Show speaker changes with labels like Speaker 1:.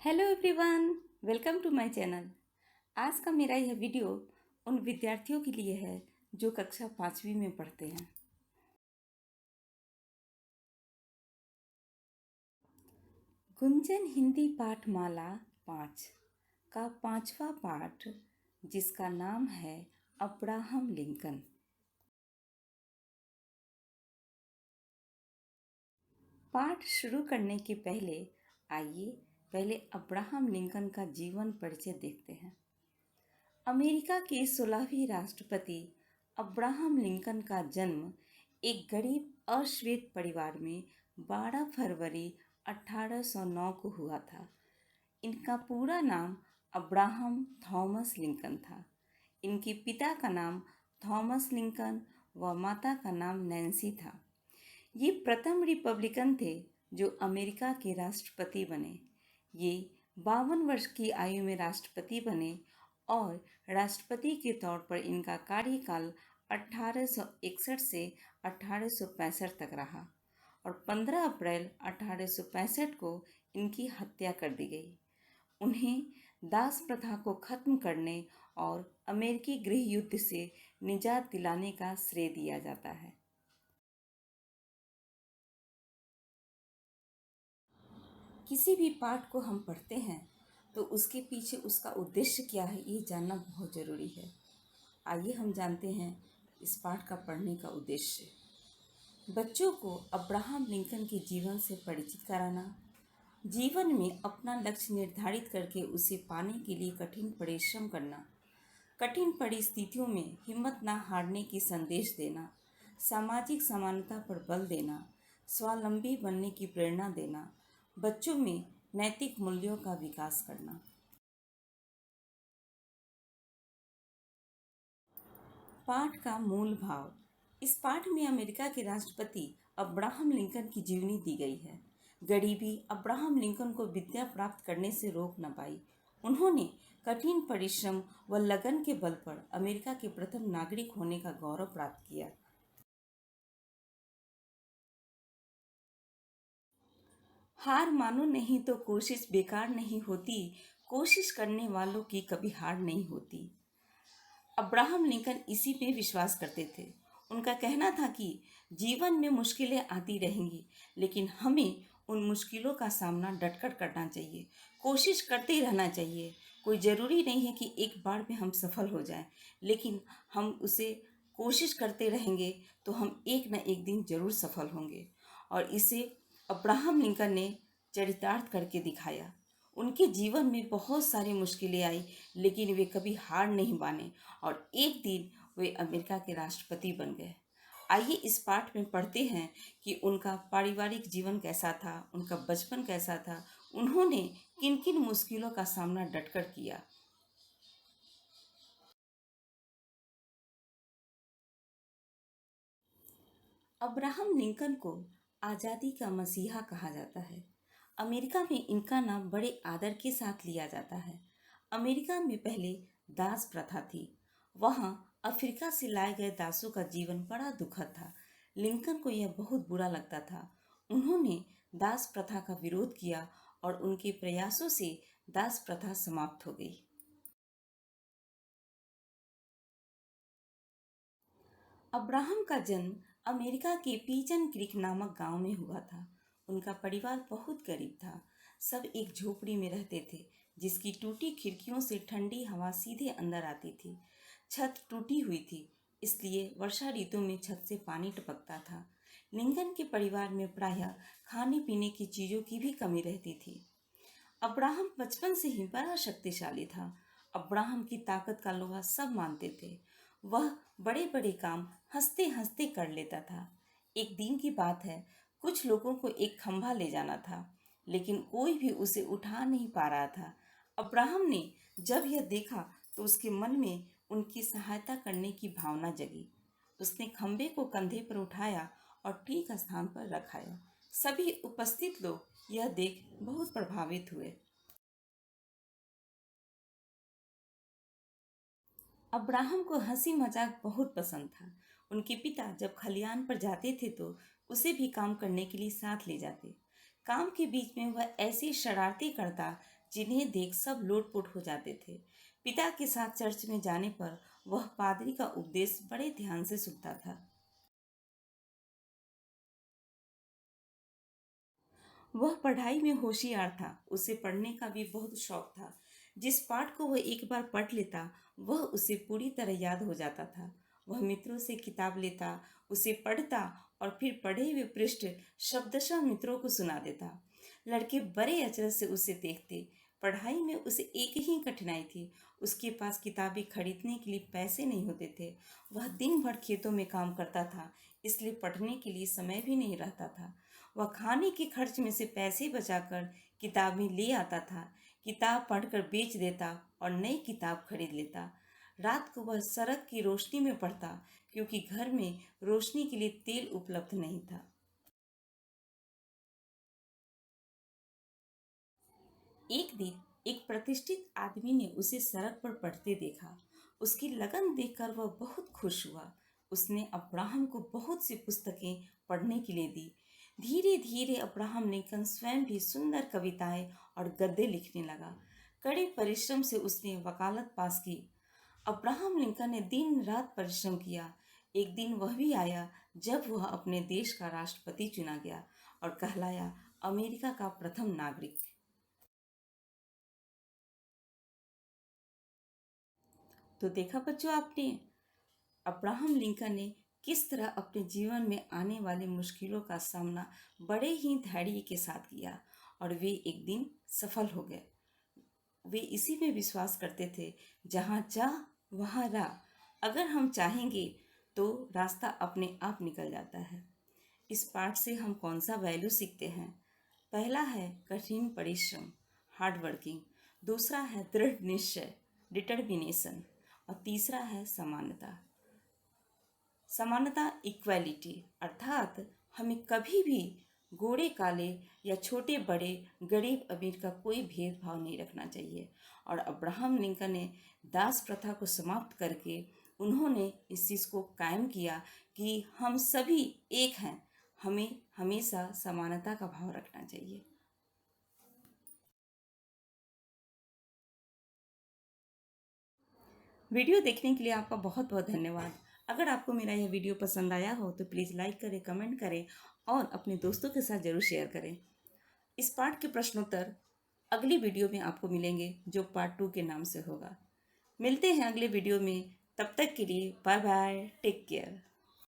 Speaker 1: Hello everyone, welcome to my channel. आज का मेरा यह वीडियो उन विद्यार्थियों के लिए है जो कक्षा 5वीं में पढ़ते हैं। गुंजन हिंदी पाठमाला 5 का 5वां पाठ, जिसका नाम है अब्राहम लिंकन। पाठ शुरू करने के पहले आइए पहले अब्राहम लिंकन का जीवन परिचय देखते हैं। अमेरिका के 16वें राष्ट्रपति अब्राहम लिंकन का जन्म एक गरीब अश्वेत परिवार में 12 फरवरी 1809 को हुआ था। इनका पूरा नाम अब्राहम थॉमस लिंकन था। इनके पिता का नाम थॉमस लिंकन व माता का नाम नैन्सी था। ये प्रथम रिपब्लिकन थे जो अमेरिका के राष्ट्रपति बने। ये 52 वर्ष की आयु में राष्ट्रपति बने और राष्ट्रपति के तौर पर इनका कार्यकाल 1861 से 1865 तक रहा और 15 अप्रैल 1865 को इनकी हत्या कर दी गई। उन्हें दास प्रथा को खत्म करने और अमेरिकी गृह युद्ध से निजात दिलाने का श्रेय दिया जाता है। किसी भी पाठ को हम पढ़ते हैं तो उसके पीछे उसका उद्देश्य क्या है, ये जानना बहुत ज़रूरी है। आइए हम जानते हैं इस पाठ का पढ़ने का उद्देश्य। बच्चों को अब्राहम लिंकन के जीवन से परिचित कराना, जीवन में अपना लक्ष्य निर्धारित करके उसे पाने के लिए कठिन परिश्रम करना, कठिन परिस्थितियों में हिम्मत न हारने की संदेश देना, सामाजिक समानता पर बल देना, स्वावलंबी बनने की प्रेरणा देना, बच्चों में नैतिक मूल्यों का विकास करना। पाठ का मूल भाव। इस पाठ में अमेरिका के राष्ट्रपति अब्राहम लिंकन की जीवनी दी गई है। गरीबी अब्राहम लिंकन को विद्या प्राप्त करने से रोक न पाई। उन्होंने कठिन परिश्रम व लगन के बल पर अमेरिका के प्रथम नागरिक होने का गौरव प्राप्त किया। हार मानो नहीं तो कोशिश बेकार नहीं होती, कोशिश करने वालों की कभी हार नहीं होती। अब्राहम लिंकन इसी पे विश्वास करते थे। उनका कहना था कि जीवन में मुश्किलें आती रहेंगी, लेकिन हमें उन मुश्किलों का सामना डटकर करना चाहिए, कोशिश करते रहना चाहिए। कोई ज़रूरी नहीं है कि एक बार में हम सफल हो जाएं, लेकिन हम उसे कोशिश करते रहेंगे तो हम एक न एक दिन ज़रूर सफल होंगे। और इसे अब्राहम लिंकन ने चरितार्थ करके दिखाया। उनके जीवन में बहुत सारी मुश्किलें आई, लेकिन वे कभी हार नहीं माने और एक दिन वे अमेरिका के राष्ट्रपति बन गए। आइए इस पाठ में पढ़ते हैं कि उनका पारिवारिक जीवन कैसा था, उनका बचपन कैसा था, उन्होंने किन किन मुश्किलों का सामना डटकर किया। अब्राहम लिंकन को आज़ादी का मसीहा कहा जाता है। अमेरिका में इनका नाम बड़े आदर के साथ लिया जाता है। अमेरिका में पहले दास प्रथा थी। वहाँ अफ्रीका से लाए गए दासों का जीवन बड़ा दुखद था। लिंकन को यह बहुत बुरा लगता था। उन्होंने दास प्रथा का विरोध किया और उनके प्रयासों से दास प्रथा समाप्त हो गई। अब्राहम का जन्म अमेरिका के पीजन क्रीक नामक गांव में हुआ था। उनका परिवार बहुत गरीब था। सब एक झोपड़ी में रहते थे, जिसकी टूटी खिड़कियों से ठंडी हवा सीधे अंदर आती थी। छत टूटी हुई थी, इसलिए वर्षा ऋतु में छत से पानी टपकता था। लिंकन के परिवार में प्रायः खाने पीने की चीज़ों की भी कमी रहती थी। अब्राहम बचपन से ही बड़ा शक्तिशाली था। अब्राहम की ताकत का लोहा सब मानते थे। वह बड़े बड़े काम हंसते हंसते कर लेता था। एक दिन की बात है, कुछ लोगों को एक खंभा ले जाना था, लेकिन कोई भी उसे उठा नहीं पा रहा था। अब्राहम ने जब यह देखा तो उसके मन में उनकी सहायता करने की भावना जगी। उसने खंभे को कंधे पर उठाया और ठीक स्थान पर रखाया। सभी उपस्थित लोग यह देख बहुत प्रभावित हुए। अब्राहम को हंसी मजाक बहुत पसंद था। उनके पिता जब खलियान पर जाते थे तो उसे भी काम करने के लिए साथ ले जाते। काम के बीच में वह ऐसी शरारतें करता जिन्हें देख सब लोटपोट हो जाते थे। पिता के साथ चर्च में जाने पर वह पादरी का उपदेश बड़े ध्यान से सुनता था। वह पढ़ाई में होशियार था, उसे पढ़ने का भी बहुत शौक था। जिस पाठ को वह एक बार पढ़ लेता, वह उसे पूरी तरह याद हो जाता था। वह मित्रों से किताब लेता, उसे पढ़ता और फिर पढ़े हुए पृष्ठ शब्दशः मित्रों को सुना देता। लड़के बड़े अचरज से उसे देखते। पढ़ाई में उसे एक ही कठिनाई थी, उसके पास किताबें खरीदने के लिए पैसे नहीं होते थे। वह दिन भर खेतों में काम करता था, इसलिए पढ़ने के लिए समय भी नहीं रहता था। वह खाने के खर्च में से पैसे बचाकर किताबें ले आता था, किताब पढ़कर बेच देता और नई किताब खरीद लेता। रात को वह सड़क की रोशनी में पढ़ता, क्योंकि घर में रोशनी के लिए तेल उपलब्ध नहीं था। एक दिन एक प्रतिष्ठित आदमी ने उसे सड़क पर पढ़ते देखा। उसकी लगन देखकर वह बहुत खुश हुआ। उसने अब्राहम को बहुत सी पुस्तकें पढ़ने के लिए दी। धीरे धीरे अब्राहम लिंकन स्वयं भी सुंदर कविताएं और गद्य लिखने लगा। कड़े परिश्रम से उसने वकालत पास की। अब्राहम लिंकन ने दिन रात परिश्रम किया। एक दिन वह भी आया जब वह अपने देश का राष्ट्रपति चुना गया और कहलाया अमेरिका का प्रथम नागरिक। तो देखा बच्चों आपने, अब्राहम लिंकन ने किस तरह अपने जीवन में आने वाली मुश्किलों का सामना बड़े ही धैर्य के साथ किया और वे एक दिन सफल हो गए। वे इसी में विश्वास करते थे, जहाँ चाह वहाँ राह। अगर हम चाहेंगे तो रास्ता अपने आप निकल जाता है। इस पाठ से हम कौन सा वैल्यू सीखते हैं? पहला है कठिन परिश्रम, हार्ड वर्किंग। दूसरा है दृढ़ निश्चय, डिटर्मिनेशन। और तीसरा है समानता। समानता, इक्वालिटी, अर्थात हमें कभी भी गोरे काले या छोटे बड़े, गरीब अमीर का कोई भेदभाव नहीं रखना चाहिए। और अब्राहम लिंकन ने दास प्रथा को समाप्त करके उन्होंने इस चीज़ को कायम किया कि हम सभी एक हैं, हमें हमेशा समानता का भाव रखना चाहिए। वीडियो देखने के लिए आपका बहुत बहुत धन्यवाद। अगर आपको मेरा यह वीडियो पसंद आया हो तो प्लीज़ लाइक करें, कमेंट करें और अपने दोस्तों के साथ ज़रूर शेयर करें। इस पाठ के प्रश्नोत्तर अगली वीडियो में आपको मिलेंगे, जो पार्ट 2 के नाम से होगा। मिलते हैं अगले वीडियो में, तब तक के लिए बाय बाय, टेक केयर।